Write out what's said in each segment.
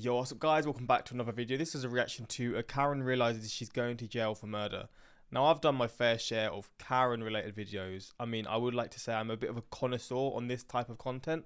Yo, what's up guys, welcome back to another video. This is a reaction to a Karen realises she's going to jail for murder. Now I've done my fair share of Karen related videos. I mean, I would like to say I'm a bit of a connoisseur on this type of content,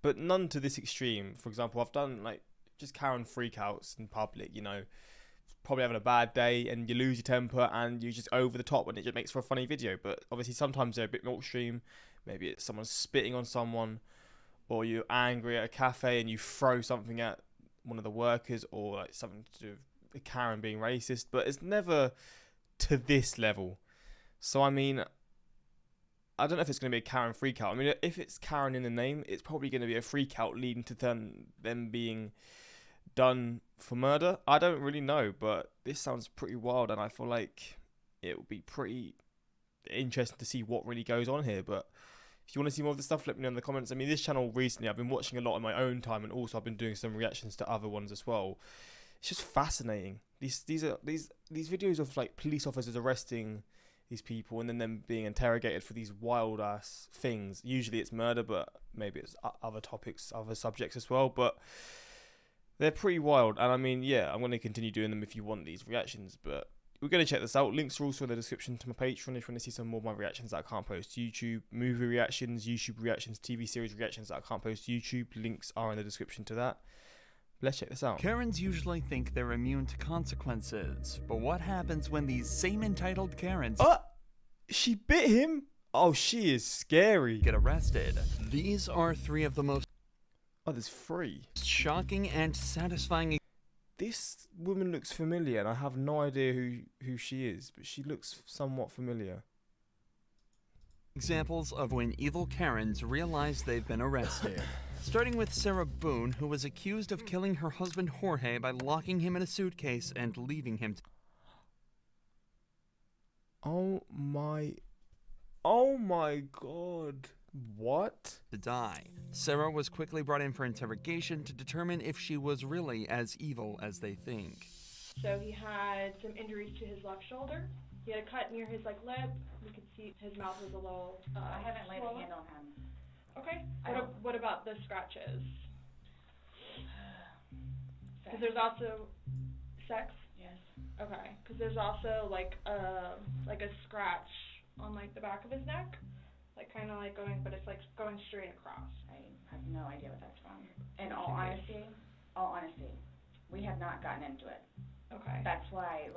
but none to this extreme. For example, I've done like just Karen freakouts in public, you know, probably having a bad day and you lose your temper and you just over the top and it just makes for a funny video. But obviously sometimes they're a bit more extreme. Maybe it's someone spitting on someone, or you're angry at a cafe and you throw something at one of the workers, or like something to do with Karen being racist, but it's never to this level. So I mean, I don't know if it's going to be a Karen freakout. I mean, if it's Karen in the name, it's probably going to be a freakout leading to them being done for murder. I don't really know, but this sounds pretty wild, and I feel like it will be pretty interesting to see what really goes on here. But if you want to see more of this stuff, let me know in the comments. I mean, this channel recently, I've been watching a lot on my own time, and also I've been doing some reactions to other ones as well. It's just fascinating. These videos of like police officers arresting these people and then them being interrogated for these wild ass things. Usually it's murder, but maybe it's other topics, other subjects as well. But they're pretty wild, and I mean, yeah, I'm going to continue doing them if you want these reactions, but we're going to check this out. Links are also in the description to my Patreon if you want to see some more of my reactions that I can't post to YouTube. Movie reactions, YouTube reactions, TV series reactions that I can't post to YouTube. Links are in the description to that. Let's check this out. Karens usually think they're immune to consequences, but what happens when these same entitled Karens she bit him? Oh, she is scary. Get arrested? These are three of the most there's three. Shocking and satisfying. This woman looks familiar, and I have no idea who she is, but she looks somewhat familiar. Examples of when evil Karens realize they've been arrested. Starting with Sarah Boone, who was accused of killing her husband Jorge by locking him in a suitcase and leaving him. Oh my god. What? To die. Sarah was quickly brought in for interrogation to determine if she was really as evil as they think. So he had some injuries to his left shoulder. He had a cut near his lip. We could see his mouth was a little I haven't laid swollen. a hand on him. Okay. What about the scratches? Because there's also sex. Yes. Okay. Because there's also like a scratch on the back of his neck. Kind of but it's going straight across. I have no idea what that's from. In all honesty, we have not gotten into it. Okay. That's why,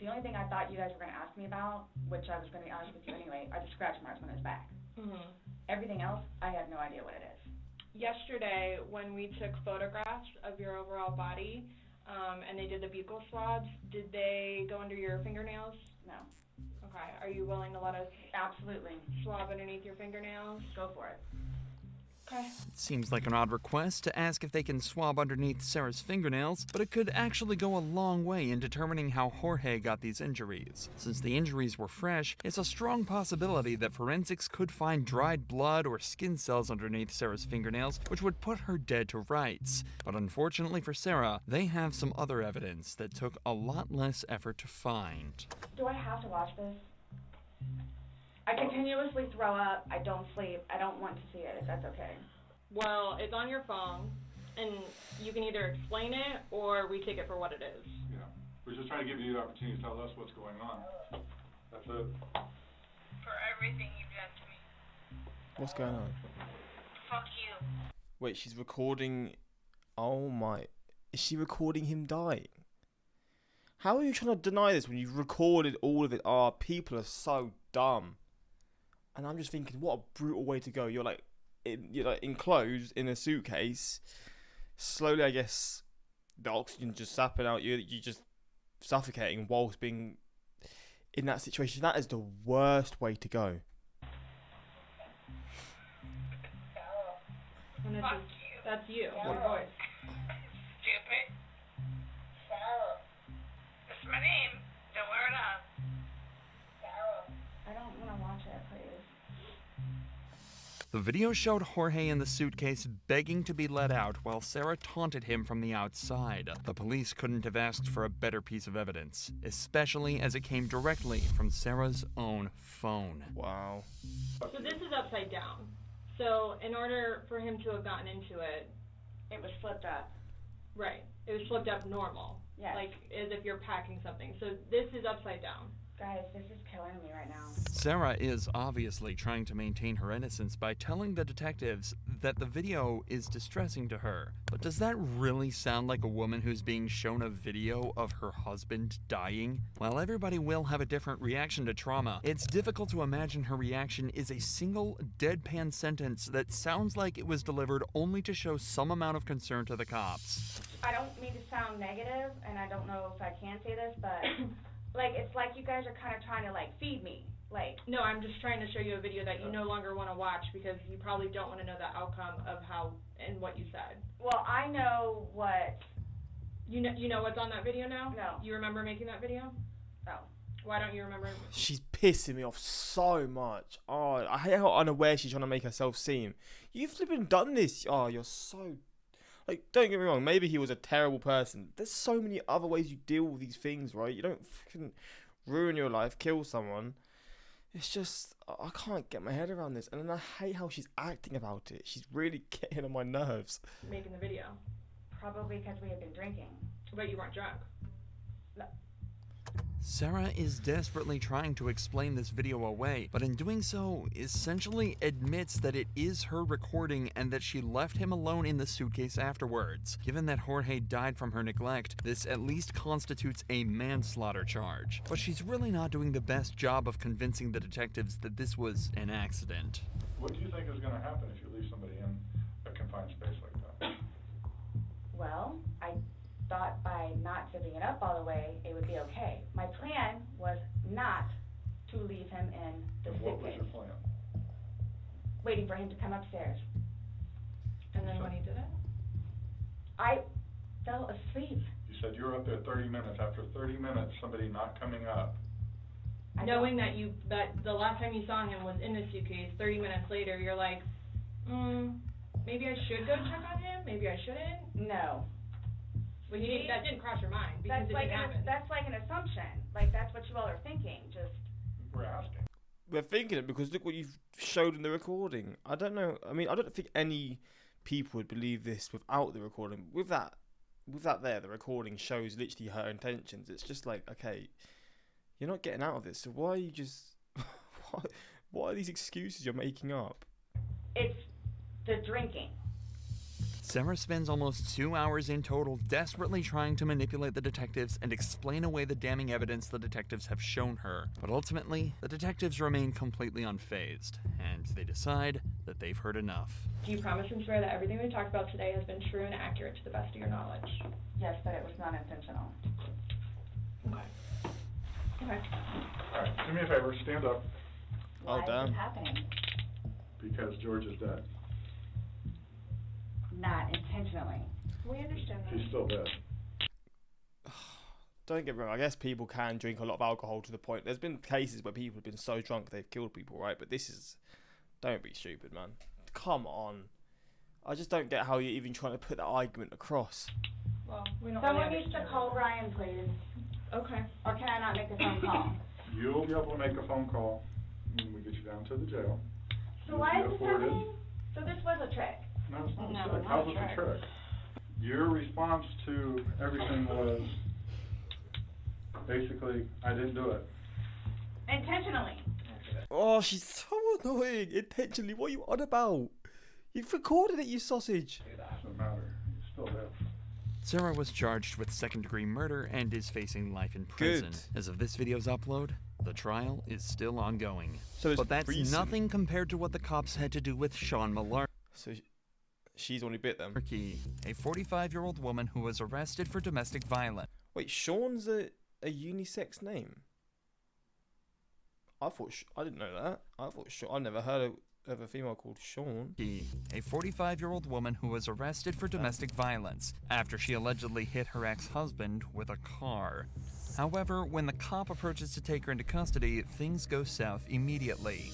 the only thing I thought you guys were going to ask me about, which I was going to be honest with you anyway, are the scratch marks on his back. Mm-hmm. Everything else, I have no idea what it is. Yesterday, when we took photographs of your overall body, and they did the buccal swabs, did they go under your fingernails? No. Okay. Are you willing to let us Absolutely. swab underneath your fingernails? Go for it. Okay. It seems like an odd request to ask if they can swab underneath Sarah's fingernails, but it could actually go a long way in determining how Jorge got these injuries. Since the injuries were fresh, it's a strong possibility that forensics could find dried blood or skin cells underneath Sarah's fingernails, which would put her dead to rights. But unfortunately for Sarah, they have some other evidence that took a lot less effort to find. Do I have to watch this? I continuously throw up. I don't sleep. I don't want to see it, if that's okay. Well, it's on your phone, and you can either explain it or we take it for what it is. Yeah. We're just trying to give you the opportunity to tell us what's going on. That's it. For everything you've done to me. What's going on? Fuck you. Wait, she's recording. Oh my. Is she recording him dying? How are you trying to deny this when you've recorded all of it? People are so dumb. And I'm just thinking, what a brutal way to go. You're enclosed in a suitcase. Slowly, I guess, the oxygen just sapping out you. You're just suffocating whilst being in that situation. That is the worst way to go. And Fuck you. That's you. Yeah. Your voice. Stupid. Sarah. That's my name. Don't wear it up. Sarah. I don't want to watch it, please. The video showed Jorge in the suitcase begging to be let out while Sarah taunted him from the outside. The police couldn't have asked for a better piece of evidence, especially as it came directly from Sarah's own phone. Wow. So this is upside down. So in order for him to have gotten into it, It was flipped up. Right. It was flipped up normal. Yes. Like, as if you're packing something. So this is upside down. Guys, this is killing me right now. Sarah is obviously trying to maintain her innocence by telling the detectives that the video is distressing to her. But does that really sound like a woman who's being shown a video of her husband dying? While everybody will have a different reaction to trauma, it's difficult to imagine her reaction is a single deadpan sentence that sounds like it was delivered only to show some amount of concern to the cops. I don't mean to sound negative, and I don't know if I can say this, but like, it's like you guys are kind of trying to, like, feed me. Like, No, I'm just trying to show you a video that you no longer want to watch because you probably don't want to know the outcome of how and what you said. well, I know what, You know what's on that video now? No. You remember making that video? no. Why don't you remember? She's pissing me off so much. Oh, I hate how unaware she's trying to make herself seem. You've flipping done this. Oh, you're so... Like, don't get me wrong, maybe he was a terrible person. There's so many other ways you deal with these things, right? You don't fucking ruin your life, kill someone. It's just, I can't get my head around this. And then I hate how she's acting about it. She's really getting on my nerves. Making the video. Probably because we had been drinking. But you weren't drunk. Sarah is desperately trying to explain this video away, but in doing so, essentially admits that it is her recording and that she left him alone in the suitcase afterwards. Given that Jorge died from her neglect, this at least constitutes a manslaughter charge. But she's really not doing the best job of convincing the detectives that this was an accident. What do you think is gonna happen if you leave somebody in a confined space like that? Well, I thought by not giving it up all the way, it would be okay. My plan was not to leave him in the And what was suitcase, your plan? waiting for him to come upstairs. And then when he did it? I fell asleep. You said you were up there 30 minutes. After 30 minutes, somebody not coming up. I Knowing that the last time you saw him was in the suitcase, 30 minutes later, you're like, maybe I should go check on him, maybe I shouldn't. No. Well, that didn't cross your mind because That's it like didn't happen. that's like an assumption. Like, that's what you all are thinking. Just, We're asking. We're thinking it because look what you've showed in the recording. I don't know. I mean, I don't think any people would believe this without the recording. With that there, the recording shows literally her intentions. It's just like, okay, you're not getting out of this. So why are you just... what are these excuses you're making up? it's the drinking. Sarah spends almost 2 hours in total desperately trying to manipulate the detectives and explain away the damning evidence the detectives have shown her. But ultimately, the detectives remain completely unfazed, and they decide that they've heard enough. Do you promise and swear that everything we talked about today has been true and accurate to the best of your knowledge? Yes, but it was not intentional. Okay. Okay. All right, do me a favor, stand up, Oh, Why is damn. this happening? because George is dead. Not intentionally. We understand that. He's still dead. Don't get me wrong, I guess people can drink a lot of alcohol to the point. There's been cases where people have been so drunk they've killed people, right? But this is... Don't be stupid, man. Come on. I just don't get how you're even trying to put that argument across. Well, we don't Someone really needs to understand call that. Brian, please. Okay. Or can I not make a phone call? You'll be able to make a phone call when we get you down to the jail. So why is You'll this be afforded- happening? So this was a trick. No, it's not No, a trick. not How's a it a trick. trick? Your response to everything was basically, I didn't do it. Intentionally. Oh, she's so annoying. Intentionally, what are you on about? You've recorded it, you sausage. Doesn't matter. He's still dead. Sarah was charged with second-degree murder and is facing life in prison. Good. As of this video's upload, the trial is still ongoing. So it's But that's recent. nothing compared to what the cops had to do with Sean Malarkey, So she's only bit them. a 45-year-old woman who was arrested for domestic violence. Wait, Sean's a unisex name? I didn't know that. I thought I never heard of a female called Sean. A 45-year-old woman who was arrested for domestic violence after she allegedly hit her ex-husband with a car. However, when the cop approaches to take her into custody, things go south immediately.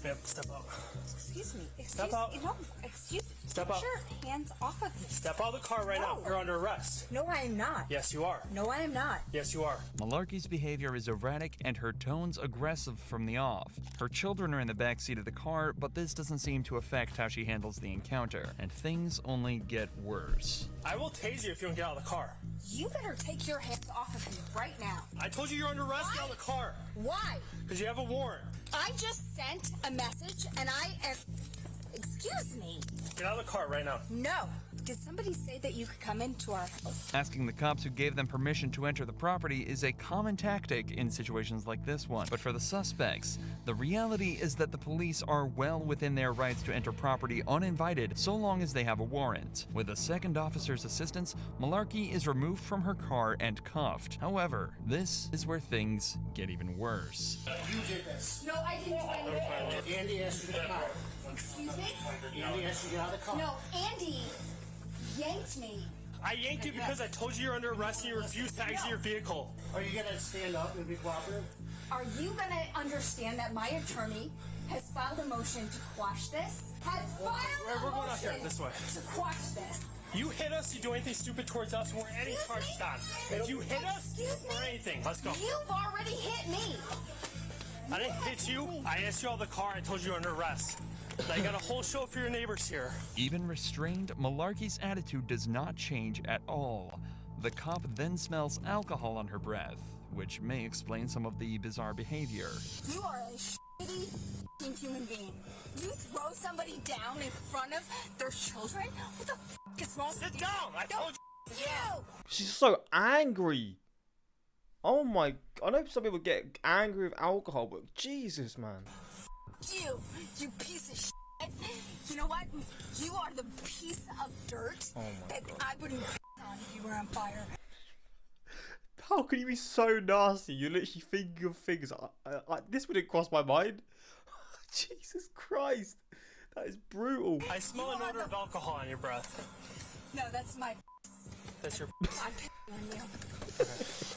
Yep, step out. Excuse me. Step out. No, excuse me. Step Get out. your hands off of me. Step out of the car right now. No. You're under arrest. No, I am not. Yes, you are. No, I am not. Yes, you are. Malarkey's behavior is erratic and her tone's aggressive from the off. Her children are in the back seat of the car, but this doesn't seem to affect how she handles the encounter, and things only get worse. I will tase you if you don't get out of the car. You better take your hands off of me right now. I told you you're under arrest. Get out of the car. Why? Because you have a warrant. I just sent a message and I am... Excuse me. Get out of the car right now. No. Did somebody say that you could come into our house? Asking the cops who gave them permission to enter the property is a common tactic in situations like this one. But for the suspects, the reality is that the police are well within their rights to enter property uninvited so long as they have a warrant. With a second officer's assistance, Malarkey is removed from her car and cuffed. However, this is where things get even worse. You did this. No, I didn't do anything. Andy asked you to come. Excuse me? Andy asked you to get out of the car. No, Andy yanked me. I yanked you because I told you you're under arrest and you refused to exit your vehicle. Are you gonna stand up and be cooperative? Are you gonna understand that my attorney has filed a motion to quash this? Has filed We're a going out here, motion this way. to quash this. You hit us, you do anything stupid towards us, and we're any charges on. If you hit us, or anything, let's go. You've already hit me. I didn't hit you. I asked you out of the car. I told you you're under arrest. Now you got a whole show for your neighbors here. Even restrained, Malarkey's attitude does not change at all. The cop then smells alcohol on her breath, which may explain some of the bizarre behavior. You are a shitty f***ing human being. You throw somebody down in front of their children? What the f*** is wrong with you? Sit down. I told you. You! She's so angry. Oh my, I know some people get angry with alcohol, but Jesus, man. You piece of shit. You know what? You are the piece of dirt that I wouldn't on if you were on fire. How can you be so nasty? You literally think of things. This wouldn't cross my mind. Jesus Christ. That is brutal. I smell an odor of alcohol on your breath. No, that's my... That's your... I'm pissing on you.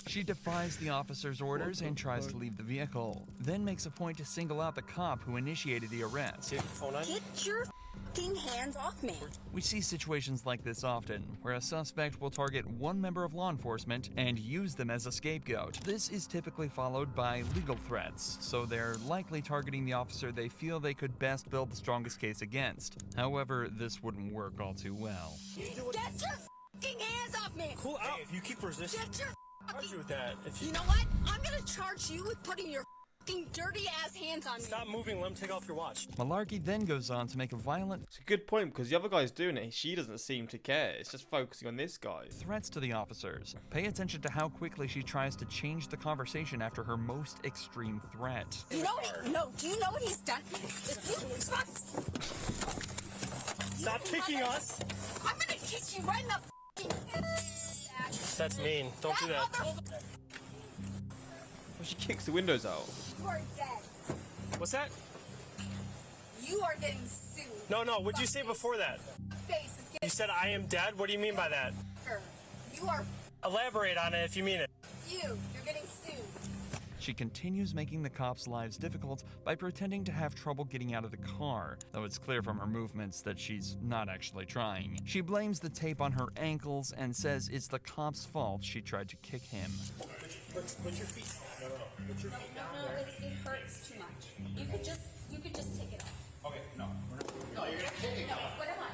She defies the officer's orders and tries to leave the vehicle, then makes a point to single out the cop who initiated the arrest. Get your f***ing hands off me. We see situations like this often, where a suspect will target one member of law enforcement and use them as a scapegoat. This is typically followed by legal threats, so they're likely targeting the officer they feel they could best build the strongest case against. However, this wouldn't work all too well. Get your f***ing hands off me. Cool out. Hey, if you keep resisting, Get your charge you with that. If You know what? I'm gonna charge you with putting your f***ing dirty ass hands on me. Stop moving. Let him take off your watch. Malarkey then goes on to make a violent It's a good point because the other guy's doing it. She doesn't seem to care. It's just focusing on this guy. threats to the officers. Pay attention to how quickly she tries to change the conversation after her most extreme threat. You know what? No. Do you know what he's done? Stop kicking us. I'm gonna kick you right in the f***ing That's mean. Don't do that. Well, she kicks the windows out. You are dead. What's that? You are getting sued. No. What'd you say before that? Face is You getting said I am dead? What do you mean by that? You are Elaborate on it if you mean it. You're getting sued. She continues making the cops' lives difficult by pretending to have trouble getting out of the car, though it's clear from her movements that she's not actually trying. She blames the tape on her ankles and says it's the cop's fault she tried to kick him. Put your feet. No. Put your feet down No, there. it hurts too much. You could just take it off. Okay, no. No, you're gonna kick it. No, what am I?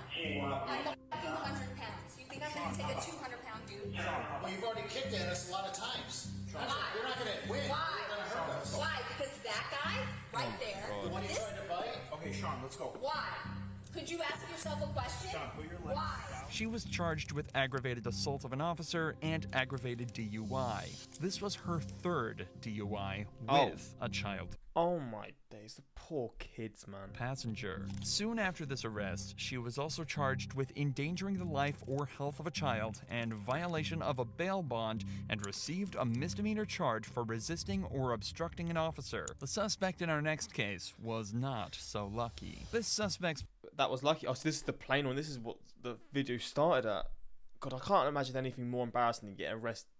I'm a fucking 100 pounds. You think I'm gonna take a 200-pound dude? Well, you've already kicked at us a lot of times. Why? You're not gonna win. Why? You're gonna hurt us. Why? Because that guy right there. The one you This, tried to bite? Okay, Sean, let's go. why? Could you ask yourself a question? Why? She was charged with aggravated assault of an officer and aggravated DUI. This was her third DUI with a child Oh my days, the poor kids, man. passenger. Soon after this arrest, she was also charged with endangering the life or health of a child and violation of a bail bond and received a misdemeanor charge for resisting or obstructing an officer. The suspect in our next case was not so lucky. This suspect's That was lucky. Oh, so this is the plain one. This is what the video started at. God, I can't imagine anything more embarrassing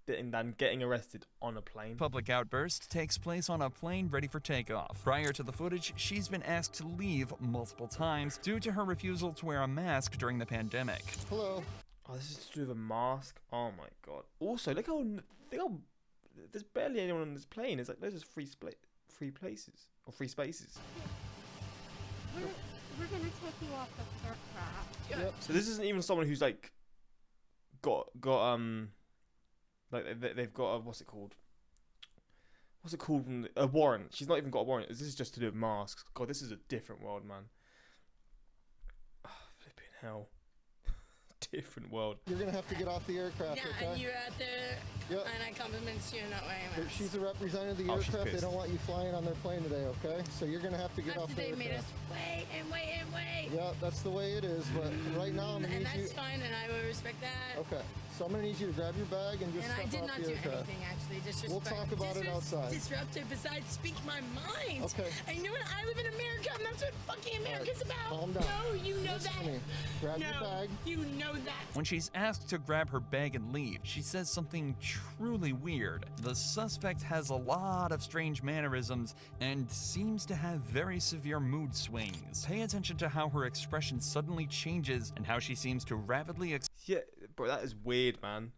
than getting arrested on a plane. Public outburst takes place on a plane ready for takeoff. Prior to the footage, she's been asked to leave multiple times due to her refusal to wear a mask during the pandemic. Hello. Oh, this is to do with a mask. Oh my God. Also, look how there's barely anyone on this plane. It's like there's just free places or free spaces. We're gonna take you off the aircraft. Yep. So this isn't even someone who's like got like they've got a what's it called from a warrant. She's not even got a warrant. This is just to do with masks. God, this is a different world, man. Oh, flipping hell. Different world. You're gonna have to get off the aircraft. Yeah, okay? and you're at the. Yep. And I compliment you not wearing a mask. She's a representative of the Oh, she's aircraft. They pissed. don't want you flying on their plane today, okay? So you're gonna have to get off After the they aircraft. made us wait and wait and wait. Yeah, that's the way it is. But right now, I'm gonna And need you. that's fine, and I will respect that. Okay. So I'm gonna need you to grab your bag and just And I step did off not the do aircraft. anything, actually. Disrespect. We'll talk about it outside. Disruptive, besides speak my mind. Okay. And you know what? I live in America, and that's what fucking America's about. Calm down. No, you know Listen that. to me. Grab no, your bag. you know that. When she's asked to grab her bag and leave, she says something truly weird. The suspect has a lot of strange mannerisms and seems to have very severe mood swings. Pay attention to how her expression suddenly changes and how she seems to rapidly Yeah, bro, that is weird, man.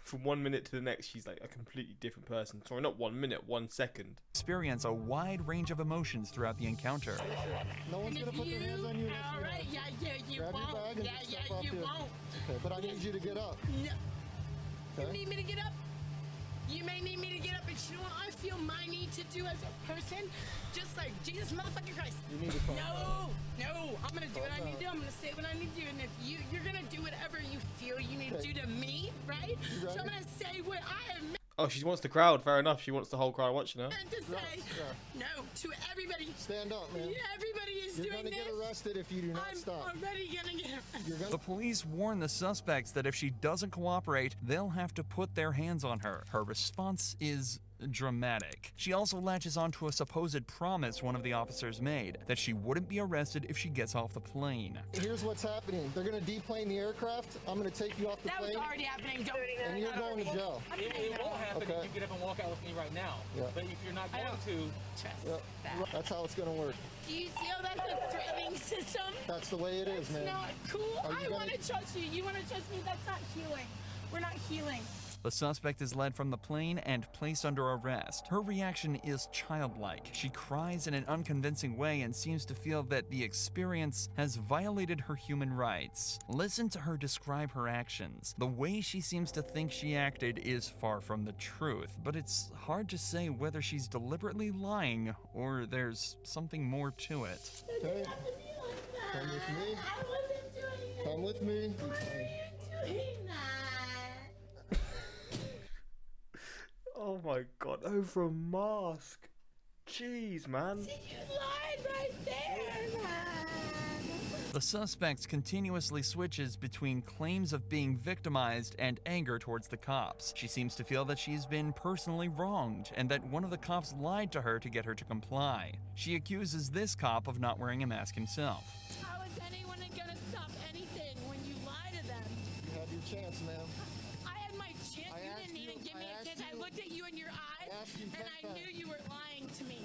From 1 minute to the next, she's like a completely different person. Sorry, not 1 minute, 1 second. experience a wide range of emotions throughout the encounter. No one's gonna put their hands on you. All right, yeah, you Grab your won't. bag and Yeah, just step off you the- won't. Okay, but I need you to get up. No. Okay? You need me to get up? You may need me to get up, but you know what I feel my need to do as a person? Just like Jesus motherfucking Christ. You need to calm down. No, I'm gonna do what I need to do. I'm gonna say what I need to do, and if you're gonna do whatever you feel you need to do to me, right? You So ready? I'm gonna say what I am Oh, she wants the crowd. Fair enough. She wants the whole crowd watching her. meant to say. Yeah. No, to everybody. Stand up, man. Yeah, everybody is You're doing gonna this. get arrested if you do not I'm stop. already gonna get arrested. You're gonna. The police warn the suspects that if she doesn't cooperate, they'll have to put their hands on her. Her response is dramatic. She also latches onto a supposed promise one of the officers made, that she wouldn't be arrested if she gets off the plane. Here's what's happening. They're gonna deplane the aircraft. I'm gonna take you off the That was plane, already happening. Don't. and you're going to jail. It won't happen Okay. if you get up and walk out with me right now. Yeah. But if you're not going to, Trust Yep. that. That's how it's gonna work. Do you see how that's a threatening system? That's the way it is, man. Not cool. Are you I gonna- want to trust you. You want to trust me? That's not healing. We're not healing. The suspect is led from the plane and placed under arrest. Her reaction is childlike. She cries in an unconvincing way and seems to feel that the experience has violated her human rights. Listen to her describe her actions. The way she seems to think she acted is far from the truth, but it's hard to say whether she's deliberately lying or there's something more to it. Okay. Come with me. I wasn't doing it. Come with me. Why are you doing that? Oh my God, over a mask. Jeez, man. You lied right there, man. The suspect continuously switches between claims of being victimized and anger towards the cops. She seems to feel that she's been personally wronged and that one of the cops lied to her to get her to comply. She accuses this cop of not wearing a mask himself. How is anyone gonna stop anything when you lie to them? You have your chance, ma'am. I had my chance. You asked didn't even you- give me I a asked chance. I you- looked at you in your eyes, asked you and 10 I times. knew you were lying to me.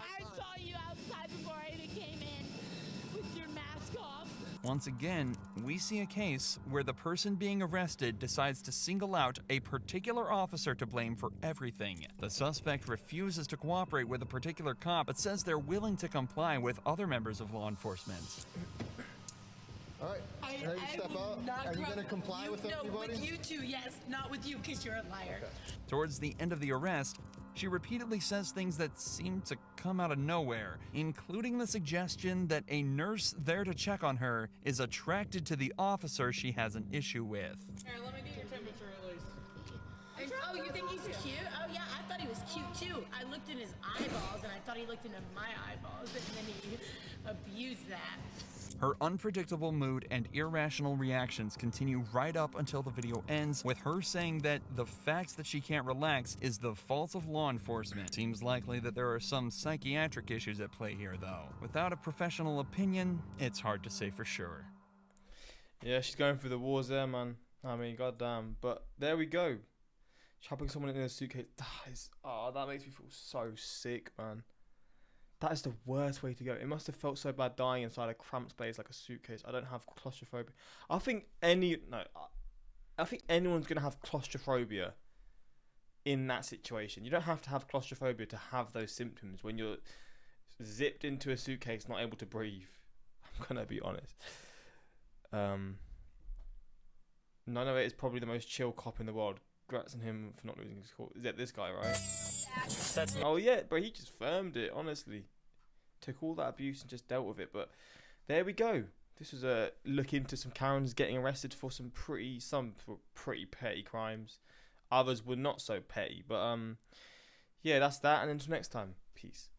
I saw you outside before I even came in with your mask off. Once again, we see a case where the person being arrested decides to single out a particular officer to blame for everything. The suspect refuses to cooperate with a particular cop but says they're willing to comply with other members of law enforcement. All right. Ready to step out? Are you gonna comply with everybody? No, with you two, yes. Not with you, because you're a liar. Towards the end of the arrest, she repeatedly says things that seem to come out of nowhere, including the suggestion that a nurse there to check on her is attracted to the officer she has an issue with. here, let me get your temperature at least. Oh, you think he's cute? Oh, yeah, I thought he was cute, too. I looked in his eyeballs, and I thought he looked into my eyeballs, and then he abused that. Her unpredictable mood and irrational reactions continue right up until the video ends, with her saying that the fact that she can't relax is the fault of law enforcement. Seems likely that there are some psychiatric issues at play here, though. Without a professional opinion, it's hard to say for sure. Yeah, she's going through the wars there, man. I mean, goddamn. But there we go. Trapping someone in a suitcase. That makes me feel so sick, man. That is the worst way to go. It must have felt so bad dying inside a cramped space like a suitcase. I don't have claustrophobia. I think anyone's gonna have claustrophobia in that situation. You don't have to have claustrophobia to have those symptoms when you're zipped into a suitcase, not able to breathe. I'm gonna be honest. None of it is probably the most chill cop in the world. Congrats on him for not losing his court. Is that this guy, right? Oh yeah, bro, he just firmed it, honestly. Took all that abuse and just dealt with it. But there we go. This was a look into some Karens getting arrested for some pretty petty crimes. Others were not so petty. But yeah, that's that. And until next time, peace.